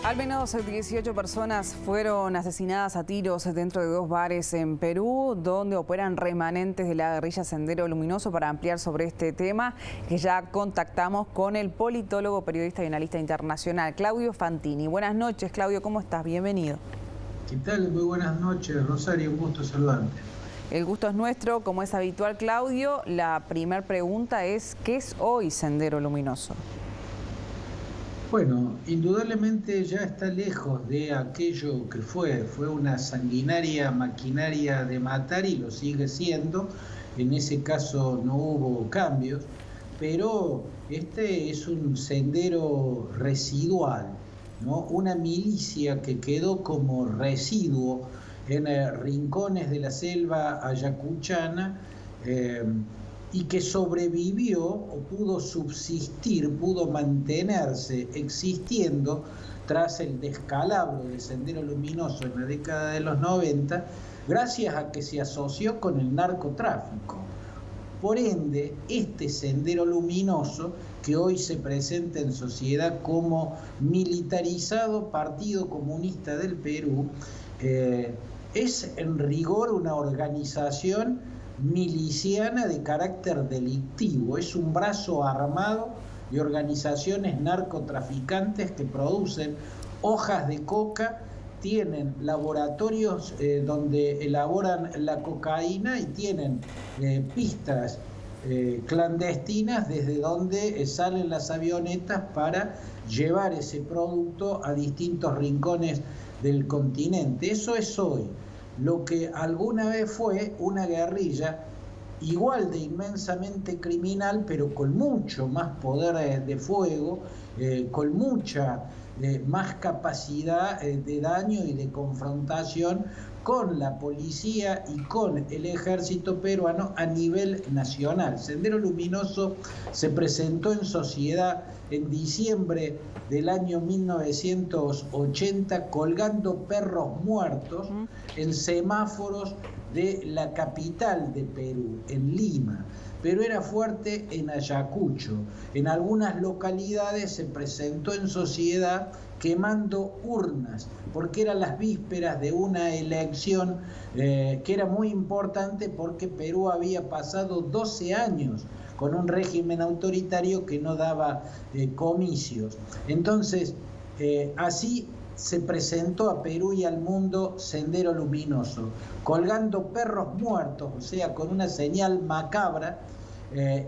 Al menos 18 personas fueron asesinadas a tiros dentro de 2 bares en Perú, donde operan remanentes de la guerrilla Sendero Luminoso. Para ampliar sobre este tema, que ya contactamos con el politólogo, periodista y analista internacional, Claudio Fantini. Buenas noches, Claudio, ¿cómo estás? Bienvenido. ¿Qué tal? Muy buenas noches, Rosario, un gusto saludarte. El gusto es nuestro, como es habitual, Claudio. La primera pregunta es, ¿qué es hoy Sendero Luminoso? Bueno, indudablemente ya está lejos de aquello que fue una sanguinaria maquinaria de matar y lo sigue siendo. En ese caso no hubo cambios, pero este es un sendero residual, ¿no? Una milicia que quedó como residuo en rincones de la selva ayacuchana, y que sobrevivió o pudo subsistir, pudo mantenerse existiendo tras el descalabro del Sendero Luminoso en la década de los 90, gracias a que se asoció con el narcotráfico. Por ende, este Sendero Luminoso, que hoy se presenta en sociedad como militarizado Partido Comunista del Perú, es en rigor una organización miliciana de carácter delictivo. Es un brazo armado de organizaciones narcotraficantes que producen hojas de coca, tienen laboratorios donde elaboran la cocaína y tienen pistas clandestinas desde donde salen las avionetas para llevar ese producto a distintos rincones del continente. Eso es hoy lo que alguna vez fue una guerrilla igual de inmensamente criminal, pero con mucho más poder de fuego, con mucha más capacidad de daño y de confrontación con la policía y con el ejército peruano a nivel nacional. Sendero Luminoso se presentó en sociedad en diciembre del año 1980 colgando perros muertos en semáforos de la capital de Perú, en Lima. Pero era fuerte en Ayacucho. En algunas localidades se presentó en sociedad quemando urnas, porque eran las vísperas de una elección que era muy importante porque Perú había pasado 12 años con un régimen autoritario que no daba comicios. Entonces, así se presentó a Perú y al mundo Sendero Luminoso, colgando perros muertos, o sea, con una señal macabra,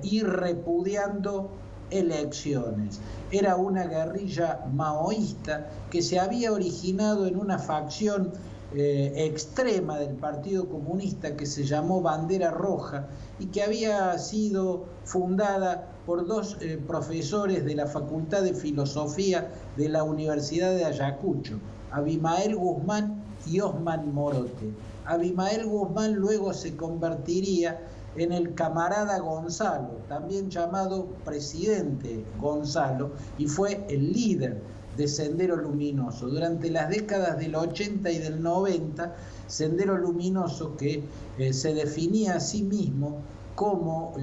y repudiando elecciones. Era una guerrilla maoísta que se había originado en una facción extrema del Partido Comunista que se llamó Bandera Roja y que había sido fundada por 2 profesores de la Facultad de Filosofía de la Universidad de Ayacucho, Abimael Guzmán y Osman Morote. Abimael Guzmán luego se convertiría en el camarada Gonzalo, también llamado presidente Gonzalo, y fue el líder de Sendero Luminoso. Durante las décadas del 80 y del 90, Sendero Luminoso, que se definía a sí mismo como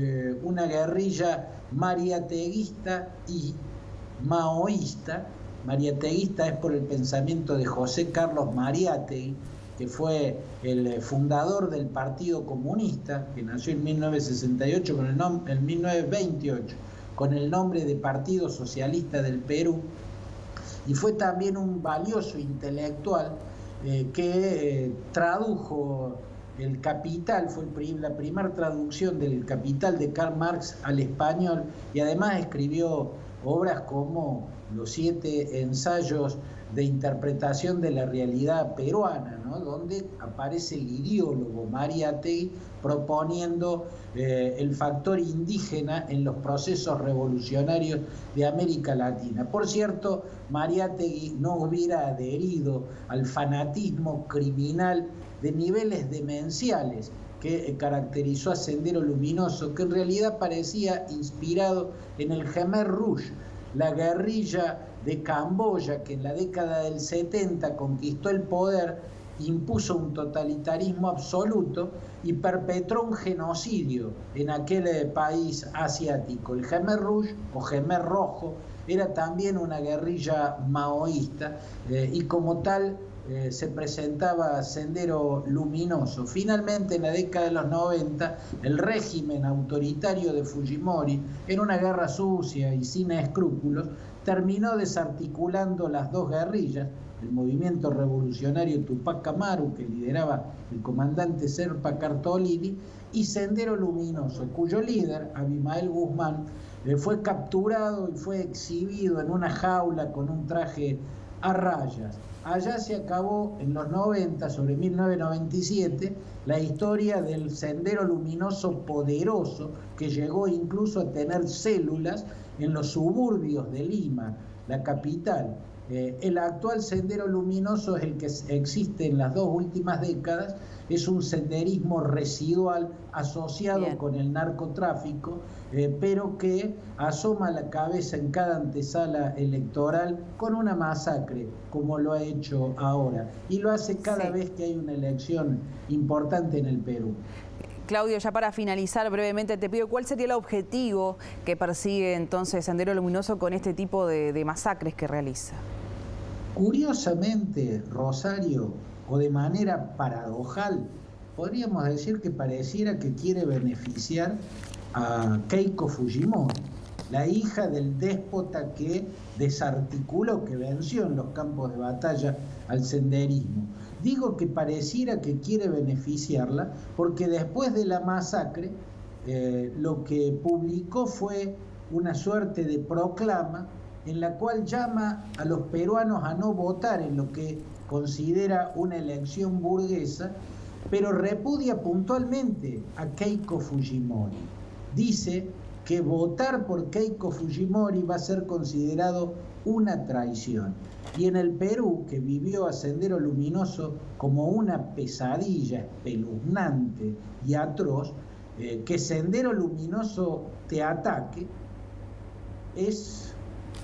una guerrilla mariateguista y maoísta. Mariateguista es por el pensamiento de José Carlos Mariátegui, que fue el fundador del Partido Comunista, que nació en 1968 en 1928, con el nombre de Partido Socialista del Perú, y fue también un valioso intelectual que tradujo El Capital, fue la primera traducción del Capital de Karl Marx al español, y además escribió obras como Los 7 ensayos de interpretación de la realidad peruana, ¿no? Donde aparece el ideólogo Mariátegui proponiendo el factor indígena en los procesos revolucionarios de América Latina. Por cierto, Mariátegui no hubiera adherido al fanatismo criminal de niveles demenciales que caracterizó a Sendero Luminoso, que en realidad parecía inspirado en el Khmer Rouge, la guerrilla de Camboya que en la década del 70 conquistó el poder impuso un totalitarismo absoluto y perpetró un genocidio en aquel país asiático. El Khmer Rouge o Khmer Rojo era también una guerrilla maoísta y como tal se presentaba Sendero Luminoso. Finalmente, en la década de los 90, el régimen autoritario de Fujimori, en una guerra sucia y sin escrúpulos, terminó desarticulando las dos guerrillas, el movimiento revolucionario Tupac Amaru, que lideraba el comandante Serpa Cartolini, y Sendero Luminoso, cuyo líder, Abimael Guzmán, fue capturado y fue exhibido en una jaula con un traje a rayas. Allá se acabó en los 90, sobre 1997, la historia del Sendero Luminoso poderoso que llegó incluso a tener células en los suburbios de Lima, la capital. El actual Sendero Luminoso es el que existe en las 2 últimas décadas, es un senderismo residual asociado con el narcotráfico, pero que asoma la cabeza en cada antesala electoral con una masacre, como lo ha hecho ahora, y lo hace cada vez que hay una elección importante en el Perú. Claudio, ya para finalizar brevemente te pido, ¿cuál sería el objetivo que persigue entonces Sendero Luminoso con este tipo de masacres que realiza? Curiosamente, Rosario, o de manera paradojal, podríamos decir que pareciera que quiere beneficiar a Keiko Fujimori, la hija del déspota que desarticuló, que venció en los campos de batalla al senderismo. Digo que pareciera que quiere beneficiarla porque después de la masacre lo que publicó fue una suerte de proclama en la cual llama a los peruanos a no votar en lo que considera una elección burguesa, pero repudia puntualmente a Keiko Fujimori. Dice que votar por Keiko Fujimori va a ser considerado una traición. Y en el Perú, que vivió a Sendero Luminoso como una pesadilla espeluznante y atroz, que Sendero Luminoso te ataque es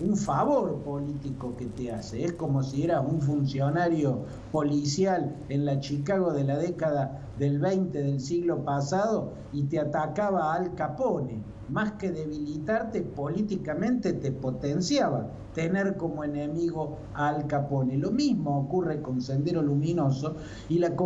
un favor político que te hace. Es como si eras un funcionario policial en la Chicago de la década del 20 del siglo pasado y te atacaba Al Capone. Más que debilitarte políticamente, te potenciaba tener como enemigo a Al Capone. Lo mismo ocurre con Sendero Luminoso y la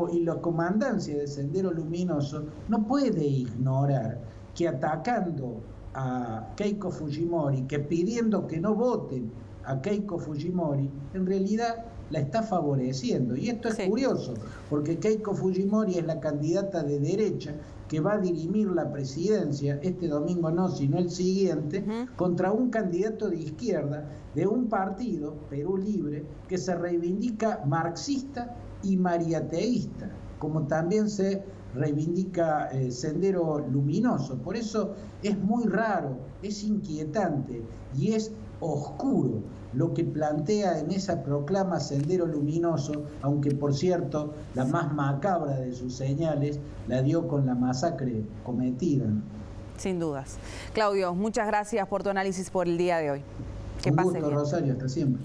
comandancia de Sendero Luminoso no puede ignorar que atacando a Keiko Fujimori, que pidiendo que no voten a Keiko Fujimori, en realidad la está favoreciendo. Y esto es curioso, porque Keiko Fujimori es la candidata de derecha que va a dirimir la presidencia, este domingo no, sino el siguiente, contra un candidato de izquierda de un partido, Perú Libre, que se reivindica marxista y mariateísta, como también se reivindica Sendero Luminoso. Por eso es muy raro, es inquietante y es oscuro lo que plantea en esa proclama Sendero Luminoso, aunque por cierto la más macabra de sus señales la dio con la masacre cometida, ¿no? Sin dudas. Claudio, muchas gracias por tu análisis por el día de hoy. Un gusto, Rosario, hasta siempre.